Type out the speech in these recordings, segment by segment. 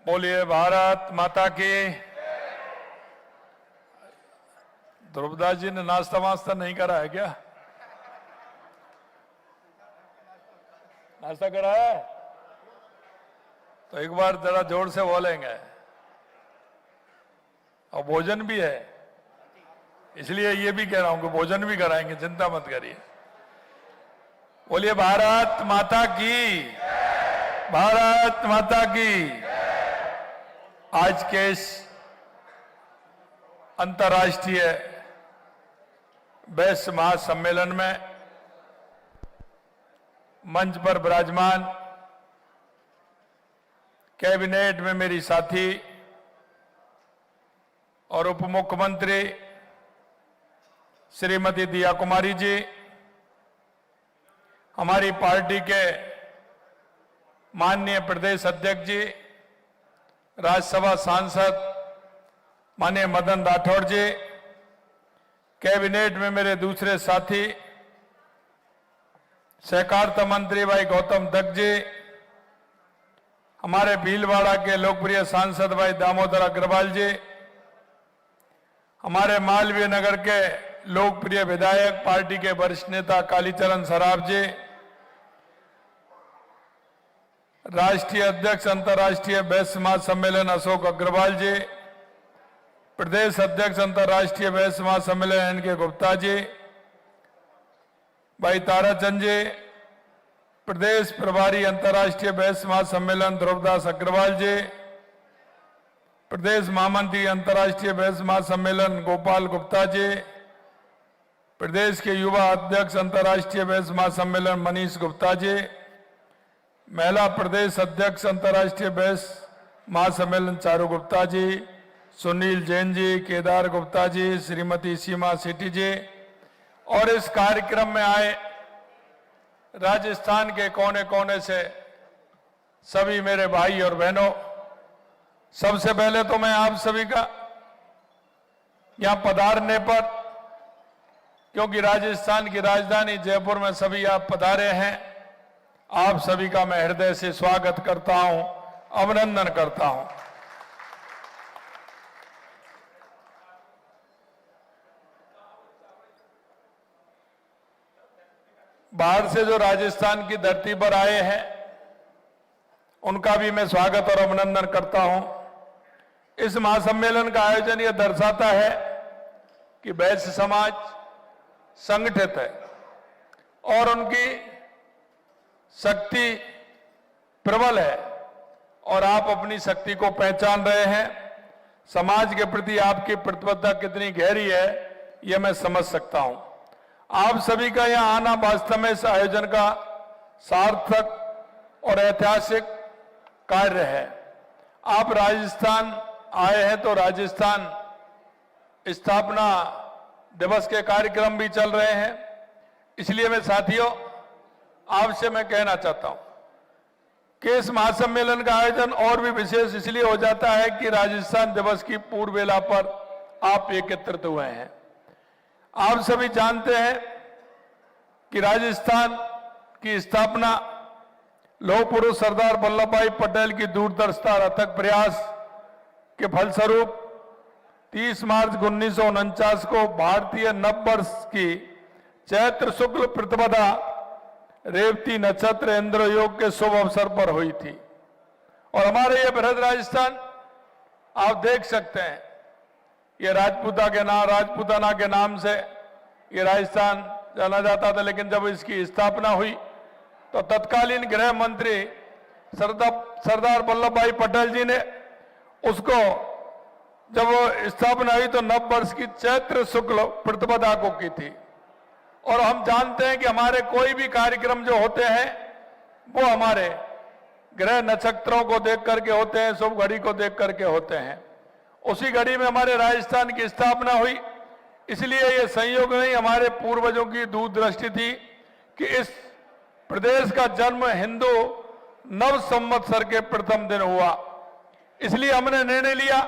बोलिए भारत माता की। ध्रुवदास जी ने नाश्ता वास्ता नहीं करा है क्या? नाश्ता करा है तो एक बार जरा जोर से बोलेंगे। और भोजन भी है, इसलिए ये भी कह रहा हूं कि भोजन भी कराएंगे, चिंता मत करिए। बोलिए भारत माता की, भारत माता की। आज के इस अंतर्राष्ट्रीय वैश्य महासम्मेलन में मंच पर विराजमान कैबिनेट में मेरी साथी और उप मुख्यमंत्री श्रीमती दिया कुमारी जी, हमारी पार्टी के माननीय प्रदेश अध्यक्ष जी, राज्यसभा सांसद माननीय मदन राठौड़ जी, कैबिनेट में मेरे दूसरे साथी सहकारिता मंत्री भाई गौतम दत्त जी, हमारे भीलवाड़ा के लोकप्रिय सांसद भाई दामोदर अग्रवाल जी, हमारे मालवीय नगर के लोकप्रिय विधायक पार्टी के वरिष्ठ नेता कालीचरण सराफ जी, राष्ट्रीय अध्यक्ष अंतर्राष्ट्रीय वैश्य महासम्मेलन अशोक अग्रवाल जी, प्रदेश अध्यक्ष अंतर्राष्ट्रीय वैश्य महासम्मेलन एन के गुप्ता जी, भाई ताराचंद जी, प्रदेश प्रभारी अंतर्राष्ट्रीय वैश्य महासम्मेलन ध्रुवदास अग्रवाल जी, प्रदेश महामंत्री अंतर्राष्ट्रीय वैश्य महासम्मेलन गोपाल गुप्ता जी, प्रदेश के युवा अध्यक्ष अंतर्राष्ट्रीय वैश्य महासम्मेलन मनीष गुप्ता जी, महिला प्रदेश अध्यक्ष अंतर्राष्ट्रीय वैश्य महासम्मेलन चारू गुप्ता जी, सुनील जैन जी, केदार गुप्ता जी, श्रीमती सीमा सेठी जी, और इस कार्यक्रम में आए राजस्थान के कोने कोने से सभी मेरे भाई और बहनों, सबसे पहले तो मैं आप सभी का यहां पधारने पर, क्योंकि राजस्थान की राजधानी जयपुर में सभी आप पधारे हैं, आप सभी का मैं हृदय से स्वागत करता हूं, अभिनंदन करता हूं। बाहर से जो राजस्थान की धरती पर आए हैं उनका भी मैं स्वागत और अभिनंदन करता हूं। इस महासम्मेलन का आयोजन यह दर्शाता है कि वैश्य समाज संगठित है और उनकी शक्ति प्रबल है और आप अपनी शक्ति को पहचान रहे हैं। समाज के प्रति आपकी प्रतिबद्धता कितनी गहरी है यह मैं समझ सकता हूं। आप सभी का यहां आना वास्तव में इस आयोजन का सार्थक और ऐतिहासिक कार्य है। आप राजस्थान आए हैं तो राजस्थान स्थापना दिवस के कार्यक्रम भी चल रहे हैं, इसलिए मैं साथियों आपसे मैं कहना चाहता हूं कि इस महासम्मेलन का आयोजन और भी विशेष इसलिए हो जाता है कि राजस्थान दिवस की पूर्व बेला पर आप एकत्रित हुए हैं। आप सभी जानते हैं कि राजस्थान की स्थापना लौह पुरुष सरदार वल्लभ भाई पटेल की दूरदर्शिता और अथक प्रयास के फलस्वरूप 30 मार्च 1949 को भारतीय नववर्ष की चैत्र शुक्ल प्रतिपदा रेवती नक्षत्र इंद्र योग के शुभ अवसर पर हुई थी। और हमारे ये बृहद राजस्थान आप देख सकते हैं, ये राजपूताना के नाम से ये राजस्थान जाना जाता था, लेकिन जब इसकी स्थापना हुई तो तत्कालीन गृह मंत्री सरदार वल्लभ भाई पटेल जी ने उसको, जब वो स्थापना हुई तो नव वर्ष की चैत्र शुक्ल प्रतिपदा को की थी। और हम जानते हैं कि हमारे कोई भी कार्यक्रम जो होते हैं वो हमारे ग्रह नक्षत्रों को देख करके होते हैं, शुभ घड़ी को देख करके होते हैं। उसी घड़ी में हमारे राजस्थान की स्थापना हुई, इसलिए ये संयोग नहीं, हमारे पूर्वजों की दूरदृष्टि थी कि इस प्रदेश का जन्म हिंदू नव संवत्सर के प्रथम दिन हुआ। इसलिए हमने निर्णय लिया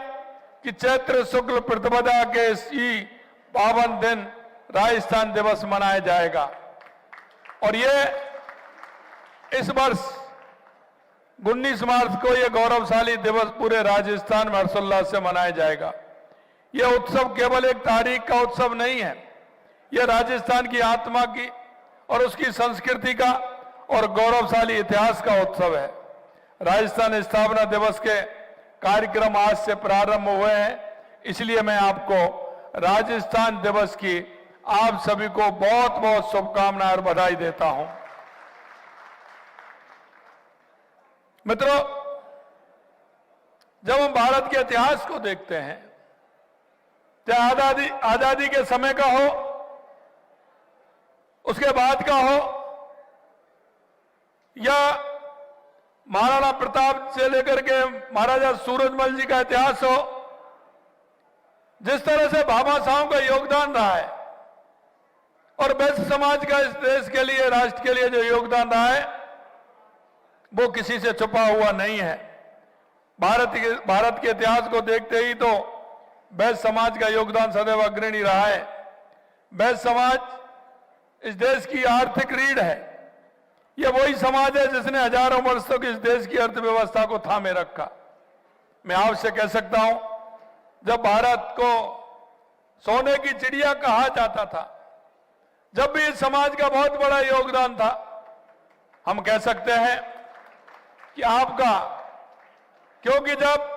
कि चैत्र शुक्ल प्रतिपदा के इसी पावन दिन राजस्थान दिवस मनाया जाएगा। और ये इस वर्ष 19 मार्च को यह गौरवशाली दिवस पूरे राजस्थान में हर्षोल्लास से मनाया जाएगा। यह उत्सव केवल एक तारीख का उत्सव नहीं है, यह राजस्थान की आत्मा की और उसकी संस्कृति का और गौरवशाली इतिहास का उत्सव है। राजस्थान स्थापना दिवस के कार्यक्रम आज से प्रारंभ हुए हैं, इसलिए मैं आपको राजस्थान दिवस की आप सभी को बहुत बहुत शुभकामनाएं और बधाई देता हूं। मित्रों, जब हम भारत के इतिहास को देखते हैं, चाहे आजादी के समय का हो, उसके बाद का हो, या महाराणा प्रताप से लेकर के महाराजा सूरजमल जी का इतिहास हो, जिस तरह से भाभा साहब का योगदान रहा है और वैश्य समाज का इस देश के लिए, राष्ट्र के लिए जो योगदान रहा है, वो किसी से छुपा हुआ नहीं है। भारत के इतिहास को देखते ही तो वैश्य समाज का योगदान सदैव अग्रणी रहा है। वैश्य समाज इस देश की आर्थिक रीढ़ है। यह वही समाज है जिसने हजारों वर्षों की इस देश की अर्थव्यवस्था को थामे रखा। मैं आपसे कह सकता हूं, जब भारत को सोने की चिड़िया कहा जाता था, जब भी इस समाज का बहुत बड़ा योगदान था, हम कह सकते हैं कि आपका, क्योंकि जब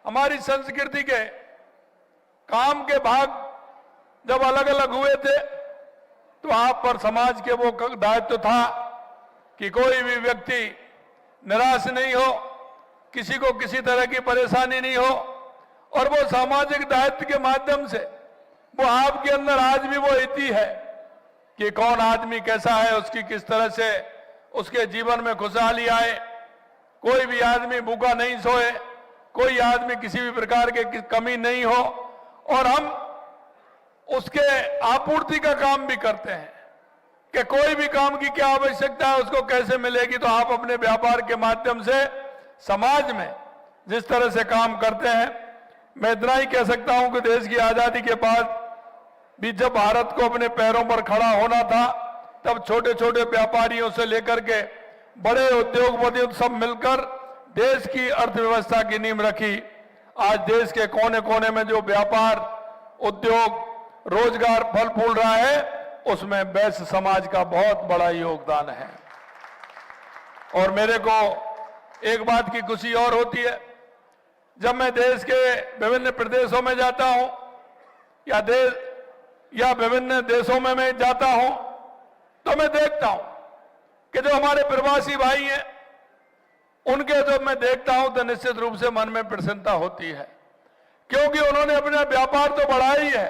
हमारी संस्कृति के काम के भाग जब अलग अलग हुए थे, तो आप पर समाज के वो दायित्व था कि कोई भी व्यक्ति निराश नहीं हो, किसी को किसी तरह की परेशानी नहीं हो, और वो सामाजिक दायित्व के माध्यम से वो आपके अंदर आज भी वो इति है कि कौन आदमी कैसा है, उसकी किस तरह से उसके जीवन में खुशहाली आए, कोई भी आदमी भूखा नहीं सोए, कोई आदमी किसी भी प्रकार की कमी नहीं हो, और हम उसके आपूर्ति का काम भी करते हैं कि कोई भी काम की क्या आवश्यकता है, उसको कैसे मिलेगी। तो आप अपने व्यापार के माध्यम से समाज में जिस तरह से काम करते हैं, मैं इतना ही कह सकता हूं कि देश की आजादी के बाद भी जब भारत को अपने पैरों पर खड़ा होना था, तब छोटे छोटे व्यापारियों से लेकर के बड़े उद्योगपति सब मिलकर देश की अर्थव्यवस्था की नींव रखी। आज देश के कोने कोने में जो व्यापार, उद्योग, रोजगार फल फूल रहा है, उसमें वैश्य समाज का बहुत बड़ा योगदान है। और मेरे को एक बात की खुशी और होती है, जब मैं देश के विभिन्न प्रदेशों में जाता हूं या विभिन्न देशों में मैं जाता हूं, तो मैं देखता हूं कि जो हमारे प्रवासी भाई हैं, उनके जब मैं देखता हूं तो निश्चित रूप से मन में प्रसन्नता होती है, क्योंकि उन्होंने अपना व्यापार तो बढ़ाया ही है,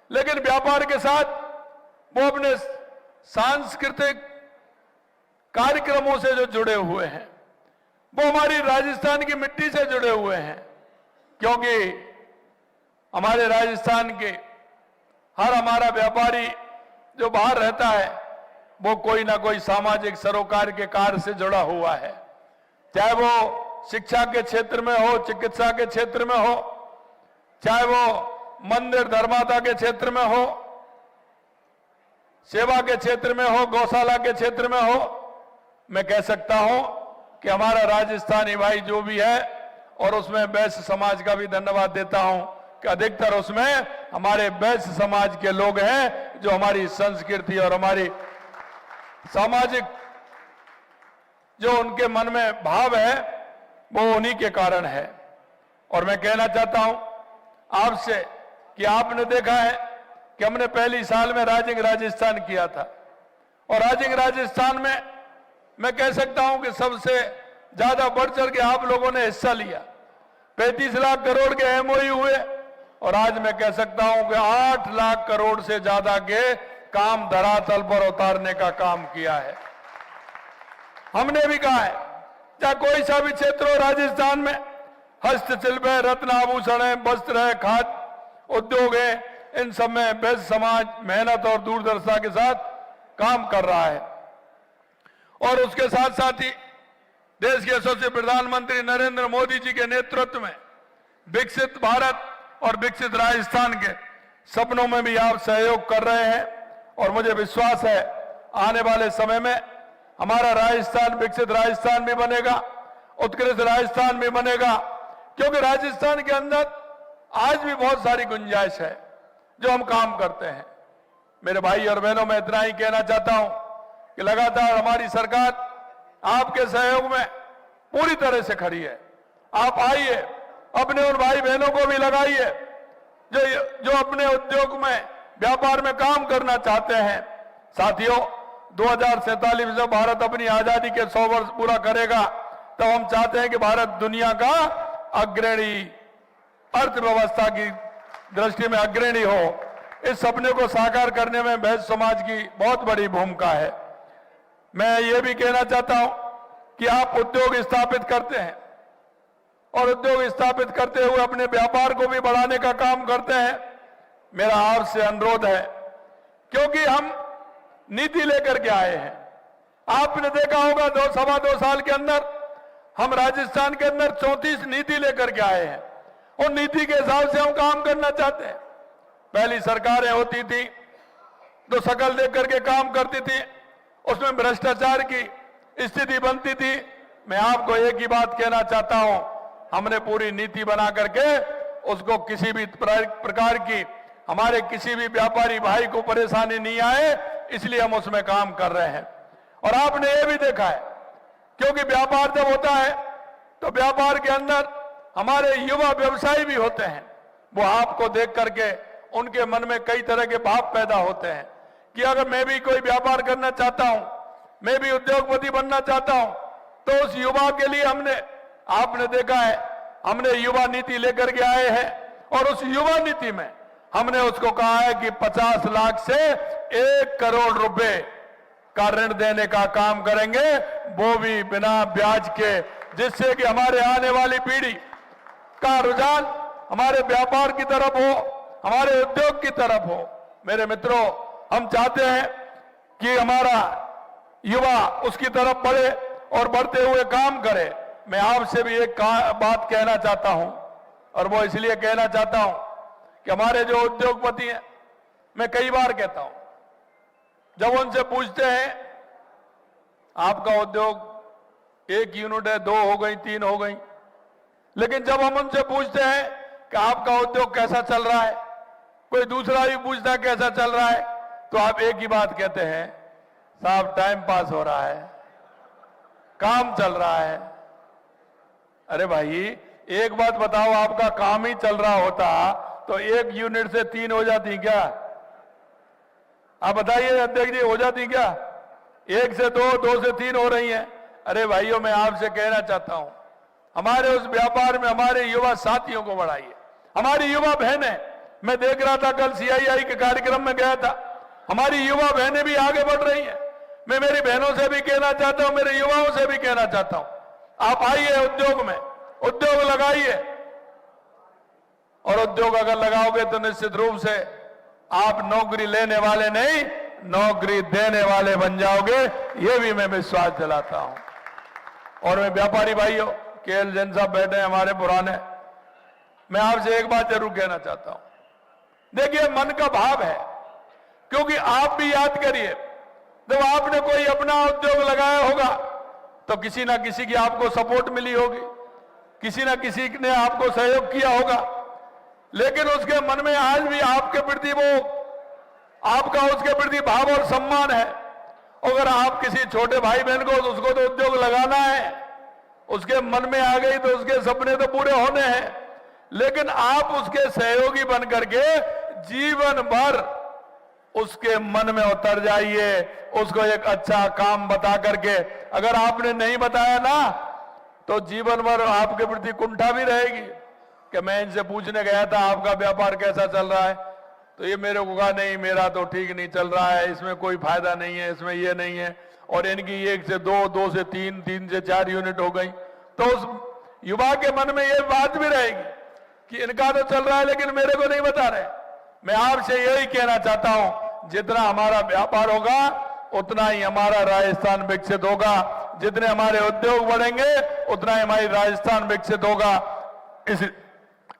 लेकिन व्यापार के साथ वो अपने सांस्कृतिक कार्यक्रमों से जो जुड़े हुए हैं, वो हमारी राजस्थान की मिट्टी से जुड़े हुए हैं। क्योंकि हमारे राजस्थान के हर हमारा व्यापारी जो बाहर रहता है, वो कोई ना कोई सामाजिक सरोकार के कार्य से जुड़ा हुआ है, चाहे वो शिक्षा के क्षेत्र में हो, चिकित्सा के क्षेत्र में हो, चाहे वो मंदिर धर्मादा के क्षेत्र में हो, सेवा के क्षेत्र में हो, गौशाला के क्षेत्र में हो। मैं कह सकता हूं कि हमारा राजस्थानी भाई जो भी है, और उसमें वैश्य समाज का भी धन्यवाद देता हूं कि अधिकतर उसमें हमारे वैश्य समाज के लोग हैं, जो हमारी संस्कृति और हमारी सामाजिक जो उनके मन में भाव है, वो उन्हीं के कारण है। और मैं कहना चाहता हूं आपसे कि आपने देखा है कि हमने पहली साल में राइजिंग राजस्थान किया था, और राइजिंग राजस्थान में मैं कह सकता हूं कि सबसे ज्यादा बढ़ चढ़ के आप लोगों ने हिस्सा लिया। 35 लाख करोड़ के एमओयू हुए, और आज मैं कह सकता हूं कि 8 लाख करोड़ से ज्यादा के काम धरातल पर उतारने का काम किया है। हमने भी कहा है, चाहे कोई सा भी क्षेत्र हो राजस्थान में, हस्तशिल्प है, रत्न आभूषण है, वस्त्र है, खाद्य उद्योग है, इन सब में वैश्य समाज मेहनत और दूरदर्शिता के साथ काम कर रहा है। और उसके साथ साथ ही देश के यशस्वी प्रधानमंत्री नरेंद्र मोदी जी के नेतृत्व में विकसित भारत और विकसित राजस्थान के सपनों में भी आप सहयोग कर रहे हैं, और मुझे विश्वास है आने वाले समय में हमारा राजस्थान विकसित राजस्थान भी बनेगा। उत्कृष्ट राजस्थान भी बनेगा, क्योंकि राजस्थान के अंदर आज भी बहुत सारी गुंजाइश है जो हम काम करते हैं। मेरे भाई और बहनों, मैं इतना ही कहना चाहता हूं कि लगातार हमारी सरकार आपके सहयोग में पूरी तरह से खड़ी है। आप आइए, अपने उन भाई बहनों को भी लगाइए जो अपने उद्योग में, व्यापार में काम करना चाहते हैं। साथियों, 2047 में भारत अपनी आजादी के 100 वर्ष पूरा करेगा, तब हम चाहते हैं कि भारत दुनिया का अग्रणी, अर्थव्यवस्था की दृष्टि में अग्रणी हो। इस सपने को साकार करने में वैश्य समाज की बहुत बड़ी भूमिका है। मैं ये भी कहना चाहता हूं कि आप उद्योग स्थापित करते हैं और उद्योग स्थापित करते हुए अपने व्यापार को भी बढ़ाने का काम करते हैं। मेरा आपसे अनुरोध है, क्योंकि हम नीति लेकर के आए हैं। आपने देखा होगा 2 साल के अंदर हम राजस्थान के अंदर 34 नीति लेकर के आए हैं और नीति के हिसाब से हम काम करना चाहते हैं। पहली सरकारें होती थी तो शकल देख करके काम करती थी, उसमें भ्रष्टाचार की स्थिति बनती थी। मैं आपको एक ही बात कहना चाहता हूं, हमने पूरी नीति बना करके उसको किसी भी प्रकार की, हमारे किसी भी व्यापारी भाई को परेशानी नहीं आए, इसलिए हम उसमें काम कर रहे हैं। और आपने ये भी देखा है, क्योंकि व्यापार जब होता है तो व्यापार के अंदर हमारे युवा व्यवसायी भी होते हैं। वो आपको देख करके उनके मन में कई तरह के भाव पैदा होते हैं कि अगर मैं भी कोई व्यापार करना चाहता हूं, मैं भी उद्योगपति बनना चाहता हूं, तो उस युवा के लिए आपने देखा है, हमने युवा नीति लेकर के आए हैं और उस युवा नीति में हमने उसको कहा है कि 50 लाख से 1 करोड़ रुपए का ऋण देने का काम करेंगे, वो भी बिना ब्याज के, जिससे कि हमारे आने वाली पीढ़ी का रुझान हमारे व्यापार की तरफ हो, हमारे उद्योग की तरफ हो। मेरे मित्रों, हम चाहते हैं कि हमारा युवा उसकी तरफ बढ़े और बढ़ते हुए काम करे। मैं आपसे भी एक बात कहना चाहता हूं, और वो इसलिए कहना चाहता हूं कि हमारे जो उद्योगपति हैं, मैं कई बार कहता हूं, जब उनसे पूछते हैं आपका उद्योग 1 यूनिट है, 2 हो गई, 3 हो गई, लेकिन जब हम उनसे पूछते हैं कि आपका उद्योग कैसा चल रहा है, कोई दूसरा भी पूछता है कैसा चल रहा है, तो आप एक ही बात कहते हैं, साहब टाइम पास हो रहा है, काम चल रहा है। अरे भाई, एक बात बताओ, आपका काम ही चल रहा होता तो 1 यूनिट से 3 हो जाती क्या? आप बताइए अध्यक्ष जी, हो जाती क्या? 1 से 2, 2 से 3 हो रही हैं। अरे भाइयों, मैं आपसे कहना चाहता हूं, हमारे उस व्यापार में हमारे युवा साथियों को बढ़ाइए, हमारी युवा बहनें, मैं देख रहा था कल CII के कार्यक्रम में गया था, हमारी युवा बहनें भी आगे बढ़ रही हैं। मैं मेरी बहनों से भी कहना चाहता हूं, मेरे युवाओं से भी कहना चाहता हूं, आप आइए उद्योग में, उद्योग लगाइए, और उद्योग अगर लगाओगे तो निश्चित रूप से आप नौकरी लेने वाले नहीं, नौकरी देने वाले बन जाओगे, ये भी मैं विश्वास दिलाता हूं। और मैं व्यापारी भाइयों, KL जैन साहब बैठे हैं हमारे पुराने, मैं आपसे एक बात जरूर कहना चाहता हूं, देखिए मन का भाव है, क्योंकि आप भी याद करिए, जब आपने कोई अपना उद्योग लगाया होगा तो किसी ना किसी की आपको सपोर्ट मिली होगी, किसी ना किसी ने आपको सहयोग किया होगा, लेकिन उसके मन में आज भी आपके प्रति वो, आपका उसके प्रति भाव और सम्मान है। अगर आप किसी छोटे भाई बहन को, उसको तो उद्योग लगाना है, उसके मन में आ गई तो उसके सपने तो पूरे होने हैं, लेकिन आप उसके सहयोगी बन करके जीवन भर उसके मन में उतर जाइए, उसको एक अच्छा काम बता करके। अगर आपने नहीं बताया ना, तो जीवन भर आपके प्रति कुंठा भी रहेगी कि मैं इनसे पूछने गया था आपका व्यापार कैसा चल रहा है, तो ये मेरे को कहा नहीं, मेरा तो ठीक नहीं चल रहा है, इसमें कोई फायदा नहीं है, इसमें ये नहीं है, और इनकी 1 से 2, 2 से 3, 3 से 4 यूनिट हो गई, तो उस युवा के मन में ये बात भी रहेगी कि इनका तो चल रहा है लेकिन मेरे को नहीं बता रहे। मैं आपसे यही कहना चाहता हूं, जितना हमारा व्यापार होगा उतना ही हमारा राजस्थान विकसित होगा, जितने हमारे उद्योग बढ़ेंगे उतना ही हमारी राजस्थान विकसित होगा।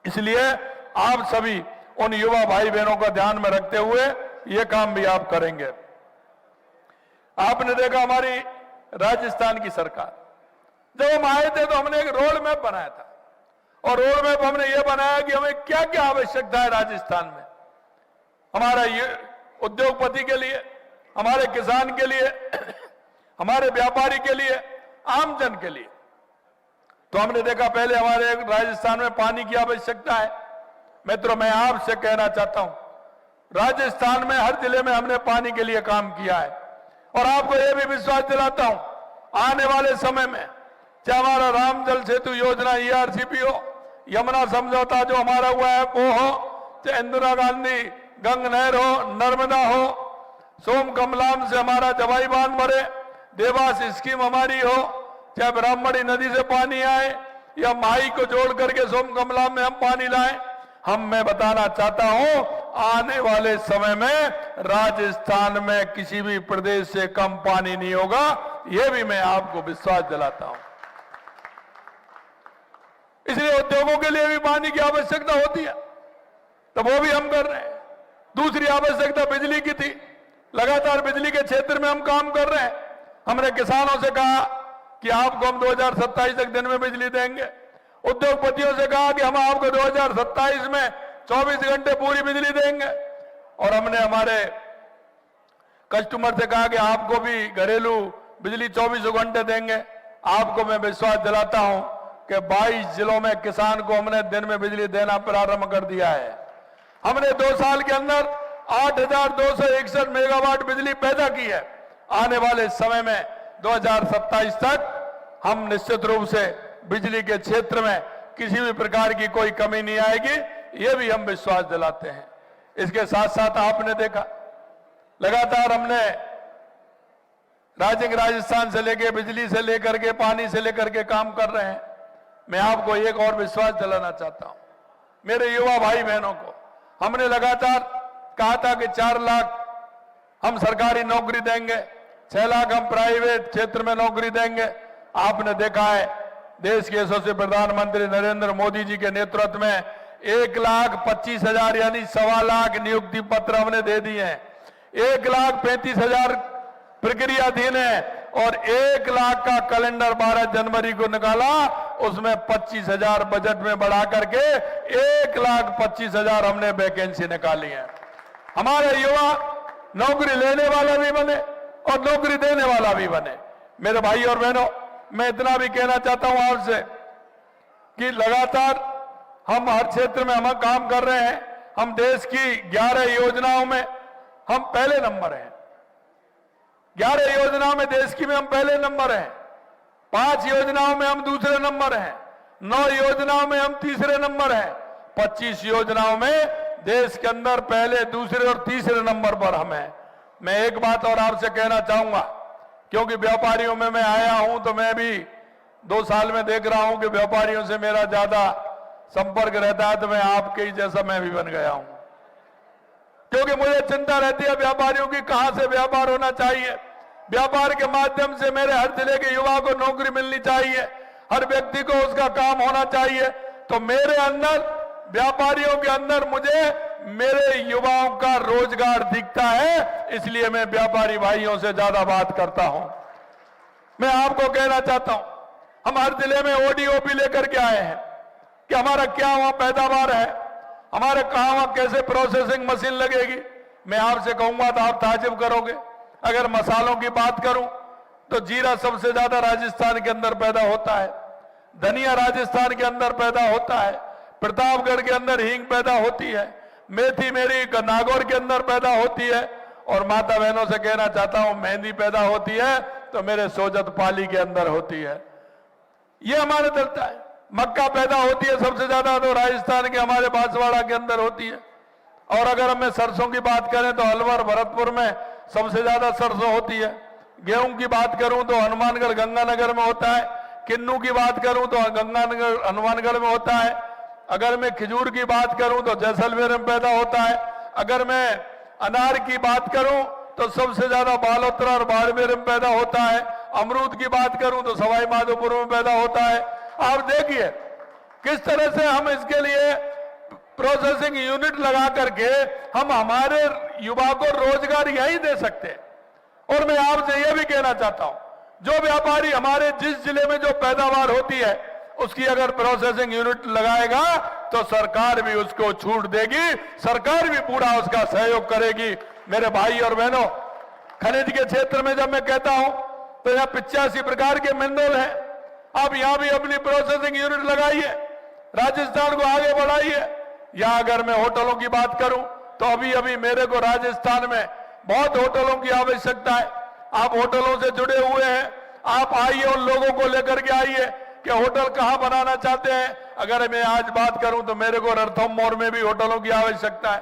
इसलिए आप सभी उन युवा भाई बहनों का ध्यान में रखते हुए ये काम भी आप करेंगे। आपने देखा हमारी राजस्थान की सरकार जब हम आए थे तो हमने एक रोड मैप बनाया था, और रोड मैप हमने ये बनाया कि हमें क्या क्या आवश्यकता है राजस्थान में, हमारा ये उद्योगपति के लिए, हमारे किसान के लिए, हमारे व्यापारी के लिए, आमजन के लिए। तो हमने देखा पहले हमारे राजस्थान में पानी की आवश्यकता है। मित्रों, मैं आपसे कहना चाहता हूं, राजस्थान में हर जिले में हमने पानी के लिए काम किया है, और आपको यह भी विश्वास दिलाता हूं, आने वाले समय में चाहे हमारा राम जल सेतु योजना ERCP हो, यमुना समझौता जो हमारा हुआ है वो हो, चाहे इंदिरा गांधी गंग नहर हो, नर्मदा हो, सोम कमलाम से हमारा जवाई बांध भरे, देवास स्कीम हमारी हो, चाहे ब्राह्मणी नदी से पानी आए या माई को जोड़ करके सोम कमलाम में हम पानी लाएं, मैं बताना चाहता हूं, आने वाले समय में राजस्थान में किसी भी प्रदेश से कम पानी नहीं होगा, यह भी मैं आपको विश्वास दिलाता हूं। इसलिए उद्योगों के लिए भी पानी की आवश्यकता होती है, तो वो भी हम कर रहे हैं। दूसरी आवश्यकता बिजली की थी, लगातार बिजली के क्षेत्र में हम काम कर रहे हैं। हमने किसानों से कहा कि आपको हम 2027 तक दिन में बिजली देंगे, उद्योगपतियों से कहा कि हम आपको 2027 में 24 घंटे पूरी बिजली देंगे, और हमने हमारे कस्टमर से कहा कि आपको भी घरेलू बिजली 24 घंटे देंगे। आपको मैं विश्वास दिलाता हूं कि 22 जिलों में किसान को हमने दिन में बिजली देना प्रारंभ कर दिया है। हमने 2 साल के अंदर 8,261 मेगावाट बिजली पैदा की है। आने वाले समय में 2027 तक हम निश्चित रूप से बिजली के क्षेत्र में किसी भी प्रकार की कोई कमी नहीं आएगी, ये भी हम विश्वास दिलाते हैं। इसके साथ साथ आपने देखा लगातार हमने राजस्थान से लेकर बिजली से लेकर के पानी से लेकर के काम कर रहे हैं। मैं आपको एक और विश्वास दिलाना चाहता हूं, मेरे युवा भाई बहनों को हमने लगातार कहा था कि 4 लाख हम सरकारी नौकरी देंगे, 6 लाख हम प्राइवेट क्षेत्र में नौकरी देंगे। आपने देखा है देश के यशस्वी प्रधानमंत्री नरेंद्र मोदी जी के नेतृत्व में 1,25,000 यानी 1.25 लाख नियुक्ति पत्र हमने दे दिए हैं। 1,35,000 प्रक्रियाधीन है, और 1 लाख का कैलेंडर 12 जनवरी को निकाला, उसमें 25,000 बजट में बढ़ा करके 1,25,000 हमने वैकेंसी निकाली है। हमारे युवा नौकरी लेने वाला भी बने और नौकरी देने वाला भी बने। मेरे भाई और बहनों, मैं इतना भी कहना चाहता हूं आपसे कि लगातार हम हर क्षेत्र में हम काम कर रहे हैं। हम देश की 11 योजनाओं में हम पहले नंबर हैं। 11 योजनाओं में देश की में हम पहले नंबर हैं। 5 योजनाओं में हम दूसरे नंबर हैं। 9 योजनाओं में हम तीसरे नंबर हैं। 25 योजनाओं में देश के अंदर पहले, दूसरे और तीसरे नंबर पर हम हैं। मैं एक बात और आपसे कहना चाहूंगा, क्योंकि व्यापारियों में मैं आया हूं, तो मैं भी 2 साल में देख रहा हूं कि व्यापारियों से मेरा ज्यादा संपर्क रहता है, तो मैं आपके ही जैसा मैं भी बन गया हूं, क्योंकि मुझे चिंता रहती है व्यापारियों की, कहां से व्यापार होना चाहिए। व्यापार के माध्यम से मेरे हर जिले के युवा को नौकरी मिलनी चाहिए, हर व्यक्ति को उसका काम होना चाहिए। तो मेरे अंदर, व्यापारियों के अंदर मुझे मेरे युवाओं का रोजगार दिखता है, इसलिए मैं व्यापारी भाइयों से ज्यादा बात करता हूं। मैं आपको कहना चाहता हूं, हम हर जिले में ODOP लेकर के आए हैं कि हमारा क्या वहां पैदावार है, हमारे कहां वहां कैसे प्रोसेसिंग मशीन लगेगी। मैं आपसे कहूंगा तो आप ताजुब करोगे। अगर मसालों की बात करूं तो जीरा सबसे ज्यादा राजस्थान के अंदर पैदा होता है, धनिया राजस्थान के अंदर पैदा होता है, प्रतापगढ़ के अंदर हींग पैदा होती है, मेथी मेरी नागौर के अंदर पैदा होती है, और माता बहनों से कहना चाहता हूं मेहंदी पैदा होती है तो मेरे सोजत पाली के अंदर होती है। ये हमारे चलता है। मक्का पैदा होती है सबसे ज्यादा तो राजस्थान के हमारे बांसवाड़ा के अंदर होती है। और अगर हमें सरसों की बात करें तो अलवर भरतपुर में सबसे ज्यादा सरसों होती है। गेहूं की बात करूं तो हनुमानगढ़ गंगानगर में होता है। किन्नू की बात करूं तो गंगानगर हनुमानगढ़ में होता है। अगर मैं खजूर की बात करूं तो जैसलमेर में पैदा होता है। अगर मैं अनार की बात करूं तो सबसे ज्यादा बालोतरा और बाड़मेर में पैदा होता है। अमरूद की बात करूं तो सवाई माधोपुर में पैदा होता है। आप देखिए किस तरह से हम इसके लिए प्रोसेसिंग यूनिट लगा करके हम हमारे युवा को रोजगार यही दे सकते हैं। और मैं आपसे यह भी कहना चाहता हूं, जो व्यापारी हमारे जिस जिले में जो पैदावार होती है उसकी अगर प्रोसेसिंग यूनिट लगाएगा तो सरकार भी उसको छूट देगी, सरकार भी पूरा उसका सहयोग करेगी। मेरे भाई और बहनों, खनिज के क्षेत्र में जब मैं कहता हूं तो यहां 85 प्रकार के मिनरल हैं। आप यहां भी अपनी प्रोसेसिंग यूनिट लगाइए, राजस्थान को आगे बढ़ाइए। यहां अगर मैं होटलों की बात करूं तो अभी अभी मेरे को राजस्थान में बहुत होटलों की आवश्यकता है। आप होटलों से जुड़े हुए हैं, आप आइए, उन लोगों को लेकर के आइए कि होटल कहां बनाना चाहते हैं। अगर मैं आज बात करूं तो मेरे को रणथंभौर में भी होटलों की आवश्यकता है,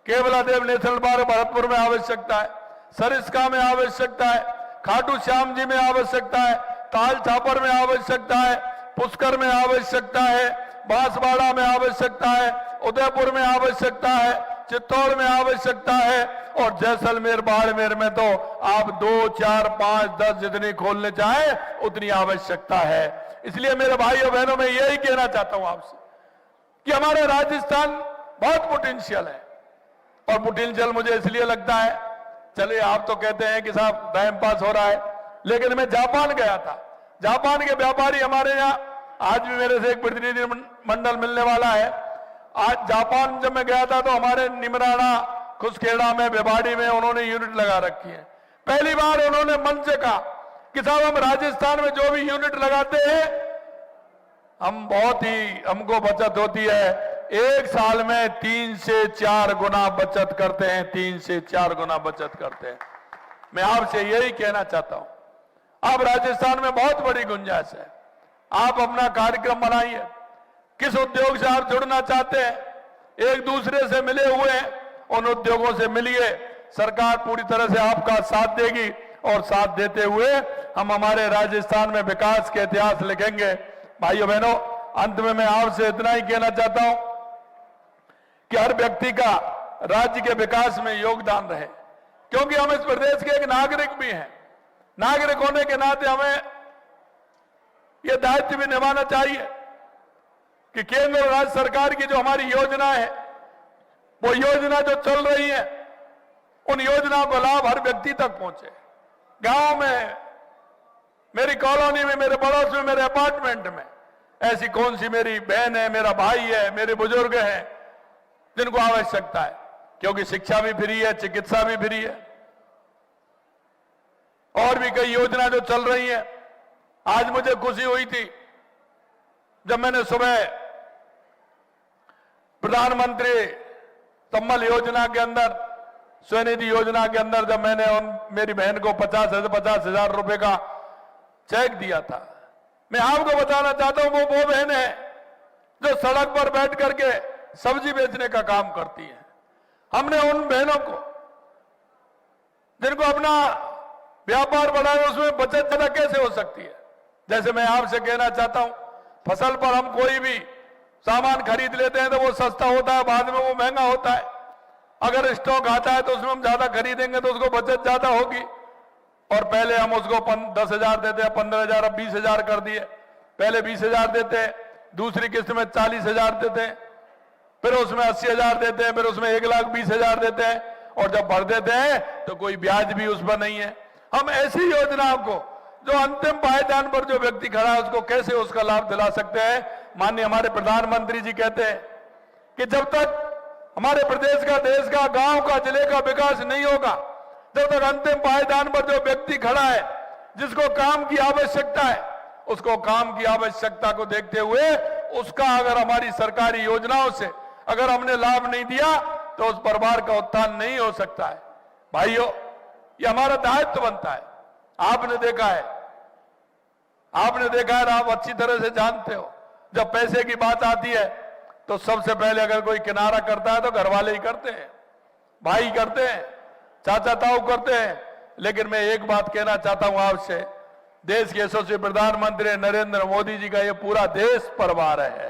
केवलादेव नेशनल पार्क भरतपुर में आवश्यकता है, सरिस्का में आवश्यकता है, खाटू श्याम जी में आवश्यकता है, ताल छापर में आवश्यकता है, पुष्कर में आवश्यकता है, बांसवाड़ा में आवश्यकता है, उदयपुर में आवश्यकता है, चित्तौड़ में आवश्यकता है और जैसलमेर बाड़मेर में तो आप 2, 4, 5, 10 जितनी खोलने चाहें उतनी आवश्यकता है। इसलिए मेरे भाइयों बहनों, मैं यही कहना चाहता हूं आपसे कि हमारा राजस्थान बहुत पोटेंशियल है। और पोटेंशियल मुझे इसलिए लगता है, चलिए आप तो कहते हैं कि साहब टाइम पास हो रहा है, लेकिन मैं जापान गया था। जापान के व्यापारी हमारे यहाँ, आज भी मेरे से एक प्रतिनिधि मंडल मिलने वाला है। आज जापान जब मैं गया था तो हमारे निमराना, खुसखेड़ा में, भिवाड़ी में उन्होंने यूनिट लगा रखी है। पहली बार उन्होंने मन से कहा कि साहब हम राजस्थान में जो भी यूनिट लगाते हैं हम बहुत ही, हमको बचत होती है। एक साल में 3 से 4 गुना बचत करते हैं, 3 से 4 गुना बचत करते हैं। मैं आपसे यही कहना चाहता हूं, अब राजस्थान में बहुत बड़ी गुंजाइश है। आप अपना कार्यक्रम बनाइए, किस उद्योग से आप जुड़ना चाहते हैं, एक दूसरे से मिले हुए हैं, उन उद्योगों से मिलिए। सरकार पूरी तरह से आपका साथ देगी और साथ देते हुए हम हमारे राजस्थान में विकास के इतिहास लिखेंगे। भाइयों बहनों, अंत में मैं आपसे इतना ही कहना चाहता हूं कि हर व्यक्ति का राज्य के विकास में योगदान रहे, क्योंकि हम इस प्रदेश के एक नागरिक भी हैं। नागरिक होने के नाते हमें यह दायित्व भी निभाना चाहिए कि केंद्र और राज्य सरकार की जो हमारी योजना है, वो योजना जो चल रही है, उन योजनाओं का लाभ हर व्यक्ति तक पहुंचे। गांव में, मेरी कॉलोनी में, मेरे पड़ोस में, मेरे अपार्टमेंट में ऐसी कौन सी मेरी बहन है, मेरा भाई है, मेरे बुजुर्ग हैं जिनको आवश्यकता है, क्योंकि शिक्षा भी फ्री है, चिकित्सा भी फ्री है, और भी कई योजना जो चल रही है। आज मुझे खुशी हुई थी जब मैंने सुबह प्रधानमंत्री सम्बल योजना के अंदर, स्वनिधि योजना के अंदर, जब मैंने मेरी बहन को 50,000 रुपए का चेक दिया था। मैं आपको बताना चाहता हूं, वो बहन है जो सड़क पर बैठ करके सब्जी बेचने का काम करती है। हमने उन बहनों को जिनको अपना व्यापार बढ़ाए, उसमें बचत ज्यादा कैसे हो सकती है। जैसे मैं आपसे कहना चाहता हूं, फसल पर हम कोई भी सामान खरीद लेते हैं तो वो सस्ता होता है, बाद में वो महंगा होता है। अगर स्टॉक आता है तो उसमें हम ज्यादा खरीदेंगे तो उसको बचत ज्यादा होगी। और पहले हम उसको 10,000 देते हैं, 15,000, अब 20,000 कर दिए। पहले 20,000 देते हैं, दूसरी किस्त में 40,000 देते हैं, फिर उसमें 80,000 देते हैं, फिर उसमें 1,20,000 देते हैं, और जब भर देते हैं तो कोई ब्याज भी उस पर नहीं है। हम ऐसी योजनाओं को, जो अंतिम पायदान पर जो व्यक्ति खड़ा है, उसको कैसे उसका लाभ दिला सकते हैं। माननीय हमारे प्रधानमंत्री जी कहते हैं कि जब तक हमारे प्रदेश का, देश का, गांव का, जिले का विकास नहीं होगा, जब तक अंतिम पायदान पर जो व्यक्ति खड़ा है, जिसको काम की आवश्यकता है, उसको काम की आवश्यकता को देखते हुए उसका अगर हमारी सरकारी योजनाओं से अगर हमने लाभ नहीं दिया तो उस परिवार का उत्थान नहीं हो सकता है। भाइयों, ये हमारा दायित्व बनता है। आपने देखा है, आप अच्छी तरह से जानते हो, जब पैसे की बात आती है तो सबसे पहले अगर कोई किनारा करता है तो घर वाले ही करते हैं, भाई करते हैं, चाचा ताऊ करते हैं। लेकिन मैं एक बात कहना चाहता हूं आपसे, देश के यशस्वी प्रधानमंत्री नरेंद्र मोदी जी का ये पूरा देश परिवार है।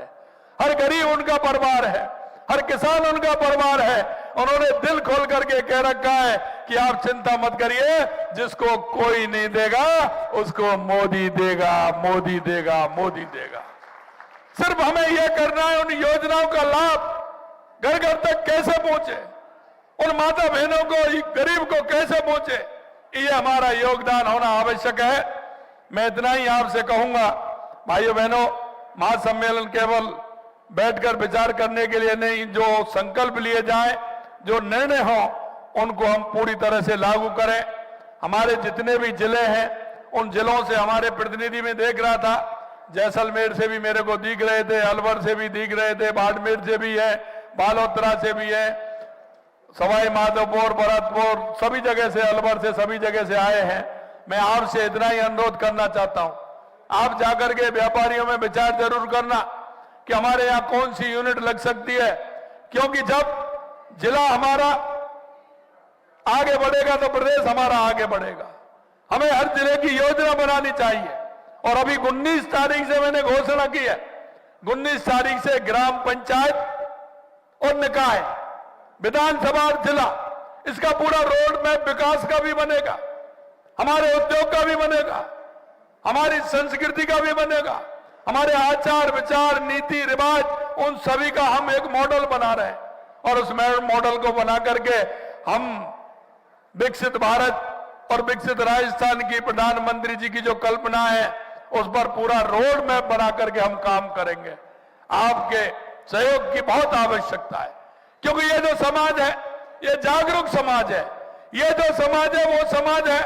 हर गरीब उनका परिवार है, हर किसान उनका परिवार है। उन्होंने दिल खोल करके कह रखा है कि आप चिंता मत करिए, जिसको कोई नहीं देगा उसको मोदी देगा, मोदी देगा, मोदी देगा। सिर्फ हमें यह करना है, उन योजनाओं का लाभ घर घर तक कैसे पहुंचे, उन माता बहनों को, गरीब को कैसे पहुंचे, ये हमारा योगदान होना आवश्यक है। मैं इतना ही आपसे कहूंगा, भाइयों बहनों, महासम्मेलन केवल बैठकर विचार करने के लिए नहीं, जो संकल्प लिए जाए, जो निर्णय हो, उनको हम पूरी तरह से लागू करें। हमारे जितने भी जिले हैं, उन जिलों से हमारे प्रतिनिधि में देख रहा था, जैसलमेर से भी मेरे को दिख रहे थे, अलवर से भी दिख रहे थे, बाड़मेर से भी है, बालोतरा से भी है, सवाई माधोपुर, भरतपुर, सभी जगह से, अलवर से, सभी जगह से आए हैं। मैं आपसे इतना ही अनुरोध करना चाहता हूं, आप जाकर के व्यापारियों में विचार जरूर करना कि हमारे यहां कौन सी यूनिट लग सकती है, क्योंकि जब जिला हमारा आगे बढ़ेगा तो प्रदेश हमारा आगे बढ़ेगा। हमें हर जिले की योजना बनानी चाहिए। और अभी 19 तारीख से मैंने घोषणा की है, 19 तारीख से ग्राम पंचायत और निकाय, विधानसभा और जिला, इसका पूरा रोड मैप विकास का भी बनेगा, हमारे उद्योग का भी बनेगा, हमारी संस्कृति का भी बनेगा, हमारे आचार विचार नीति रिवाज, उन सभी का हम एक मॉडल बना रहे हैं। और उस मॉडल को बना करके हम विकसित भारत और विकसित राजस्थान की प्रधानमंत्री जी की जो कल्पना है, उस पर पूरा रोड मैप बना करके हम काम करेंगे। आपके सहयोग की बहुत आवश्यकता है, क्योंकि ये जो समाज है, ये जागरूक समाज है। ये जो समाज है, वो समाज है,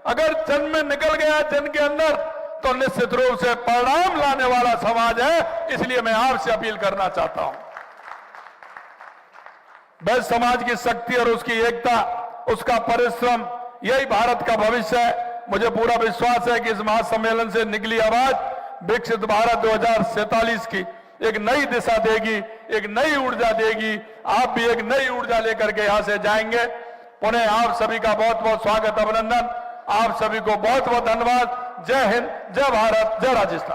अगर जन में निकल गया, जन के अंदर, तो निश्चित रूप से परिणाम लाने वाला समाज है। इसलिए मैं आपसे अपील करना चाहता हूं, वैश्य समाज की शक्ति और उसकी एकता, उसका परिश्रम, यही भारत का भविष्य है। मुझे पूरा विश्वास है कि इस महासम्मेलन से निकली आवाज विकसित भारत 2047 की एक नई दिशा देगी, एक नई ऊर्जा देगी। आप भी एक नई ऊर्जा लेकर के यहां से जाएंगे। पुनः आप सभी का बहुत बहुत स्वागत, अभिनंदन। आप सभी को बहुत बहुत धन्यवाद। जय हिंद, जय भारत, जय राजस्थान।